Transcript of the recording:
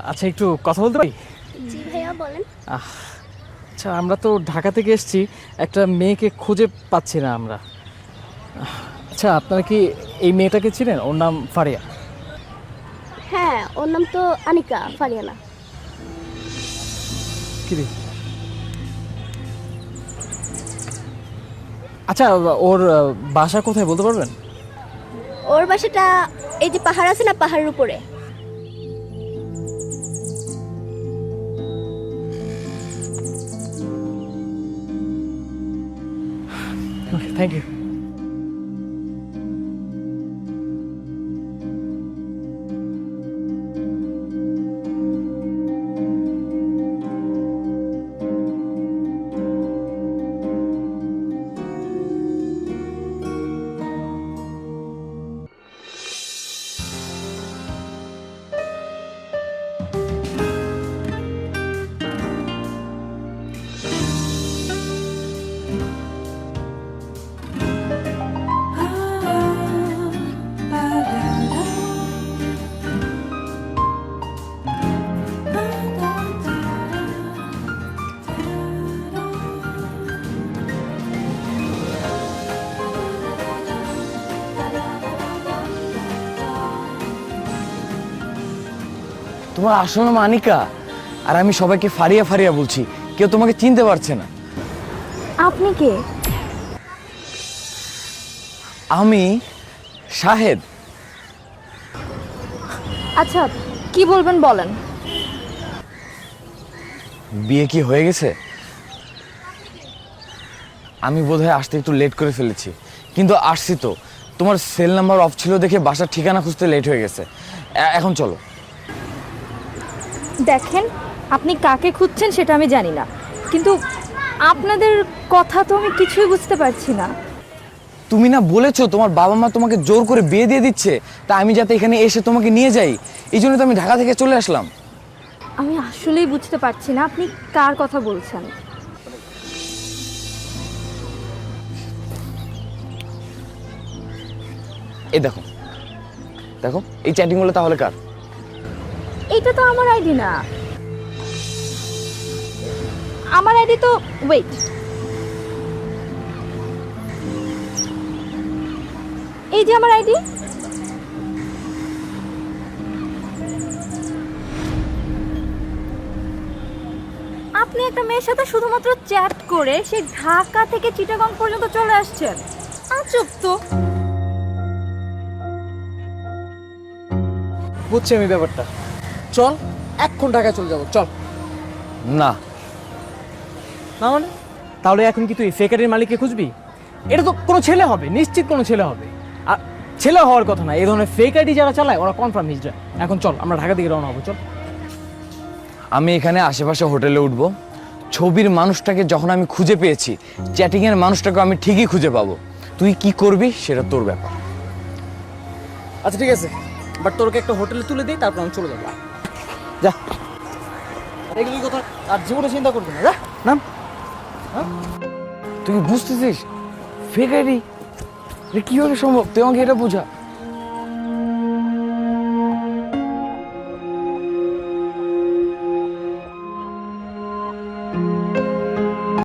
আচ্ছা একটু কথা বলতে পারি? জি ভাইয়া বলেন। আচ্ছা আমরা তো ঢাকা থেকে এসেছি, একটা মেয়েকে খুঁজে পাচ্ছি না আমরা। আচ্ছা আপনারা কি এই মেয়েটাকে চিনেন? ওর নাম ফারিয়া। হ্যাঁ, ওর নাম তো আনিকা, ফারিয়ানা। কি রে? আচ্ছা ওর বাসা কোথায় বলতে পারবেন? ওর বাসাটা এই যে পাহাড় আছে না, পাহাড়ের উপরে। ওকে, থ্যাংক ইউ। তোমার আসল নাম আনিকা, আর আমি সবাইকে ফারিয়া ফারিয়া বলছি, কেউ তোমাকে চিনতে পারছে না। আপনি কে? আমি শাহেদ। আচ্ছা কি বলবেন বলেন। বিয়ে কি হয়ে গেছে? আমি বোধহয় আসতে একটু লেট করে ফেলেছি, কিন্তু আসছি তো। তোমার সেল নাম্বার অফ ছিল দেখে বাসার ঠিকানা খুঁজতে লেট হয়ে গেছে। এখন চলো। দেখেন, আপনি কাকে খুঁজছেন সেটা আমি জানি না, কিন্তু আপনাদের কথা তো আমি কিছুই বুঝতে পারছি না। তুমি না বলেছো তোমার বাবা মা তোমাকে জোর করে বিয়ে দিয়ে দিচ্ছে, তা আমি যাতে এখানে এসে তোমাকে নিয়ে যাই, এই জন্য তো আমি ঢাকা থেকে চলে আসলাম। আমি আসলেই বুঝতে পারছি না আপনি কার কথা বলছেন। এই দেখো দেখো, এই চ্যাটিংগুলো তাহলে কার? এটা তো আমার আইডি না। আমার আইডি তো ওয়েট, এই যে আমার আইডি। আপনি একটা মেয়ের সাথে শুধুমাত্র চ্যাট করে সে ঢাকা থেকে চিটাগং পর্যন্ত চলে আসছেন। আজব তো। বুঝছি আমি ব্যাপারটা। চল এখন ঢাকায় চলে যাবো, চল। না, না মানে? তাহলে এখন কি তুই ফেকারির মালিককে খুঁজবি? এটা তো কোনো ছেলে হবে, নিশ্চিত কোনো ছেলে হবে। আর ছেলে হওয়ার কথা না, এই ধরনের ফেক আইডি যারা চালায় ওরা কনফার্ম হিজড়া। এখন চল আমরা ঢাকা থেকে রওনা হবো, চল। আমি এখানে আশেপাশে হোটেলে উঠবো। ছবির মানুষটাকে যখন আমি খুঁজে পেয়েছি, চ্যাটিংয়ের মানুষটাকে আমি ঠিকই খুঁজে পাবো। তুই কি করবি সেটা তোর ব্যাপার। আচ্ছা ঠিক আছে, বাট তোরকে একটা হোটেলে তুলে দিই, তারপর আমি চলে যাবো। যা, এগুলি কথা আর জীবনে চিন্তা করবি না, যা নাম। তুই কি বুঝতেছিস? ফেক আইডি কিভাবে সম্ভব? তুই আমাকে এটা বোঝা।